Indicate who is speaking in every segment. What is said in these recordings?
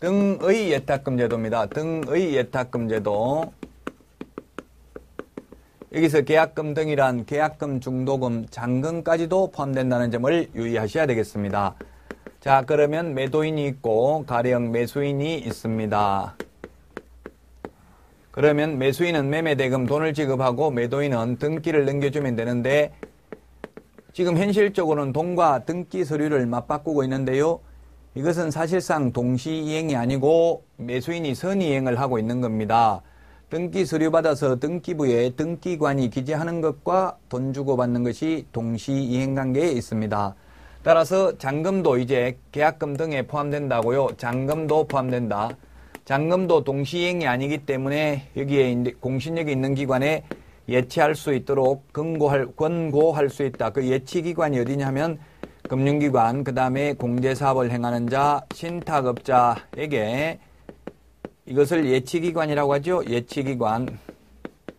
Speaker 1: 등의 예탁금제도입니다. 등의 예탁금제도. 여기서 계약금 등이란 계약금, 중도금, 잔금까지도 포함된다는 점을 유의하셔야 되겠습니다. 자, 그러면 매도인이 있고 가령 매수인이 있습니다. 그러면 매수인은 매매대금 돈을 지급하고 매도인은 등기를 넘겨주면 되는데 지금 현실적으로는 돈과 등기 서류를 맞바꾸고 있는데요. 이것은 사실상 동시이행이 아니고 매수인이 선이행을 하고 있는 겁니다. 등기 서류 받아서 등기부에 등기관이 기재하는 것과 돈 주고 받는 것이 동시이행 관계에 있습니다. 따라서 잔금도 이제 계약금 등에 포함된다고요. 잔금도 포함된다. 잔금도 동시이행이 아니기 때문에 여기에 공신력이 있는 기관에 예치할 수 있도록 권고할 수 있다. 그 예치기관이 어디냐 하면 금융기관, 그 다음에 공제사업을 행하는 자, 신탁업자에게 이것을 예치기관이라고 하죠. 예치기관.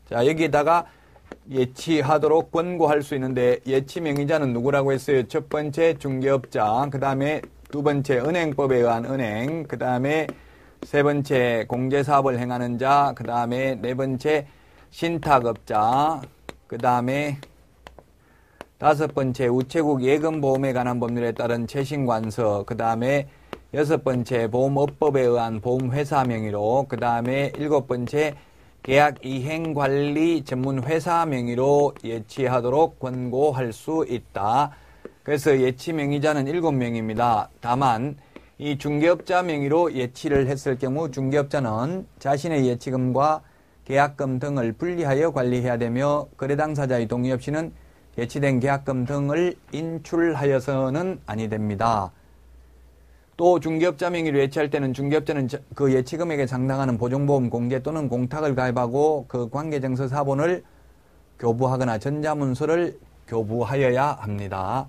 Speaker 1: 자, 여기에다가 예치하도록 권고할 수 있는데 예치명의자는 누구라고 했어요? 첫 번째 중개업자, 그 다음에 두 번째 은행법에 의한 은행, 그 다음에 세 번째 공제사업을 행하는 자, 그 다음에 네 번째 신탁업자, 그 다음에 다섯 번째 우체국 예금보험에 관한 법률에 따른 최신관서, 그 다음에 여섯 번째 보험업법에 의한 보험회사 명의로, 그 다음에 일곱 번째 계약이행관리 전문회사 명의로 예치하도록 권고할 수 있다. 그래서 예치 명의자는 7명입니다. 다만 이 중개업자 명의로 예치를 했을 경우 중개업자는 자신의 예치금과 계약금 등을 분리하여 관리해야 되며 거래 당사자의 동의 없이는 예치된 계약금 등을 인출하여서는 아니 됩니다. 또 중개업자 명의로 예치할 때는 중개업자는 그 예치금액에 상당하는 보증보험 공제 또는 공탁을 가입하고 그 관계증서 사본을 교부하거나 전자문서를 교부하여야 합니다.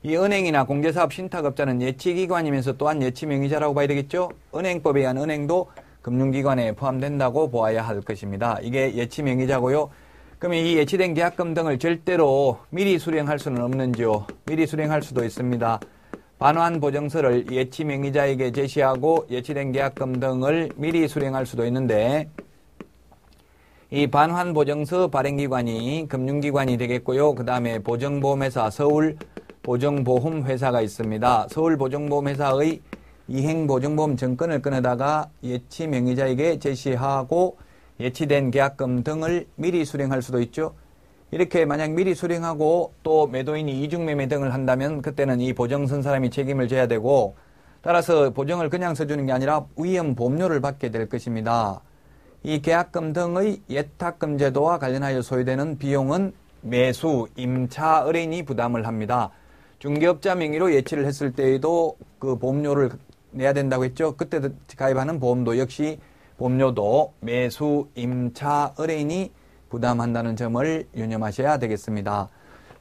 Speaker 1: 이 은행이나 공제사업 신탁업자는 예치기관이면서 또한 예치명의자라고 봐야 되겠죠? 은행법에 의한 은행도 금융기관에 포함된다고 보아야 할 것입니다. 이게 예치명의자고요. 그러면 이 예치된 계약금 등을 절대로 미리 수령할 수는 없는지요? 미리 수령할 수도 있습니다. 반환보증서를 예치명의자에게 제시하고 예치된 계약금 등을 미리 수령할 수도 있는데 이 반환보증서 발행기관이 금융기관이 되겠고요. 그 다음에 보증보험회사 서울보증보험회사가 있습니다. 서울보증보험회사의 이행보증보험 증권을 끊어다가 예치명의자에게 제시하고 예치된 계약금 등을 미리 수령할 수도 있죠. 이렇게 만약 미리 수령하고 또 매도인이 이중매매 등을 한다면 그때는 이 보증 쓴 사람이 책임을 져야 되고 따라서 보증을 그냥 써주는 게 아니라 위험보험료를 받게 될 것입니다. 이 계약금 등의 예탁금 제도와 관련하여 소요되는 비용은 매수, 임차, 의뢰인이 부담을 합니다. 중개업자 명의로 예치를 했을 때에도 그 보험료를 내야 된다고 했죠. 그때 가입하는 보험도 역시 보험료도 매수, 임차, 의뢰인이 부담한다는 점을 유념하셔야 되겠습니다.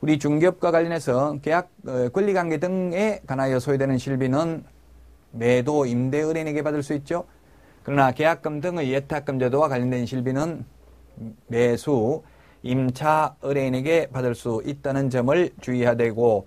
Speaker 1: 우리 중개업과 관련해서 계약, 권리관계 등에 관하여 소요되는 실비는 매도, 임대, 의뢰인에게 받을 수 있죠. 그러나 계약금 등의 예탁금 제도와 관련된 실비는 매수, 임차, 의뢰인에게 받을 수 있다는 점을 주의해야 되고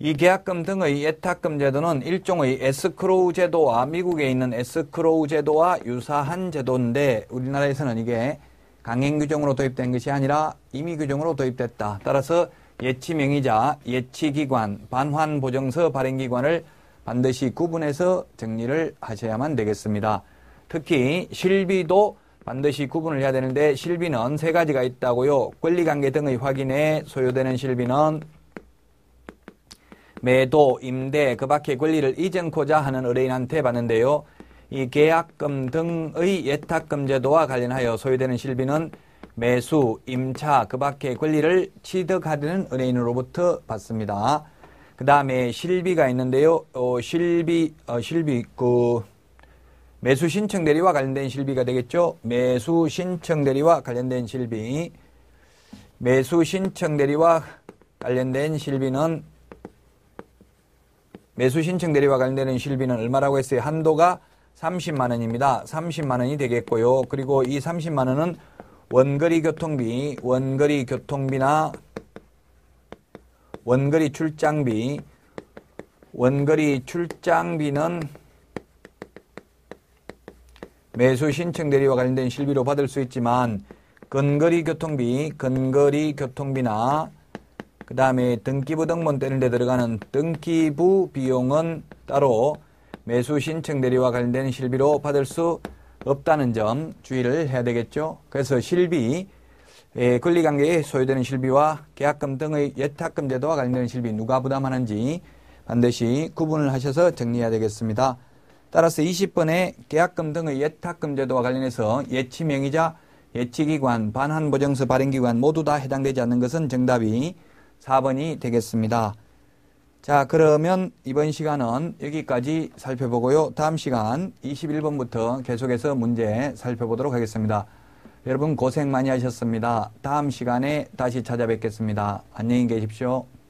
Speaker 1: 이 계약금 등의 예탁금 제도는 일종의 에스크로우 제도와 미국에 있는 에스크로우 제도와 유사한 제도인데 우리나라에서는 이게 강행 규정으로 도입된 것이 아니라 임의 규정으로 도입됐다. 따라서 예치명의자, 예치기관, 반환보증서 발행기관을 반드시 구분해서 정리를 하셔야만 되겠습니다. 특히 실비도 반드시 구분을 해야 되는데 실비는 세 가지가 있다고요. 권리관계 등의 확인에 소요되는 실비는 매도, 임대, 그 밖의 권리를 이전코자 하는 의뢰인한테 받는데요. 이 계약금 등의 예탁금 제도와 관련하여 소요되는 실비는 매수, 임차, 그 밖의 권리를 취득하려는 의뢰인으로부터 받습니다. 그 다음에 실비가 있는데요. 매수 신청 대리와 관련된 실비가 되겠죠. 매수 신청 대리와 관련된 실비. 매수 신청 대리와 관련된 실비는 매수 신청 대리와 관련되는 실비는 얼마라고 했어요? 한도가 30만 원입니다. 30만 원이 되겠고요. 그리고 이 30만 원은 원거리 교통비나 원거리 출장비는 매수 신청 대리와 관련된 실비로 받을 수 있지만 근거리 교통비나 그 다음에 등기부 등본 떼는 데 들어가는 등기부 비용은 따로 매수 신청 대리와 관련된 실비로 받을 수 없다는 점 주의를 해야 되겠죠. 그래서 실비, 권리관계에 소요되는 실비와 계약금 등의 예탁금 제도와 관련된 실비 누가 부담하는지 반드시 구분을 하셔서 정리해야 되겠습니다. 따라서 20번에 계약금 등의 예탁금 제도와 관련해서 예치명의자, 예치기관, 반환보증서 발행기관 모두 다 해당되지 않는 것은 정답이 4번이 되겠습니다. 자, 그러면 이번 시간은 여기까지 살펴보고요. 다음 시간 21번부터 계속해서 문제 살펴보도록 하겠습니다. 여러분 고생 많이 하셨습니다. 다음 시간에 다시 찾아뵙겠습니다. 안녕히 계십시오.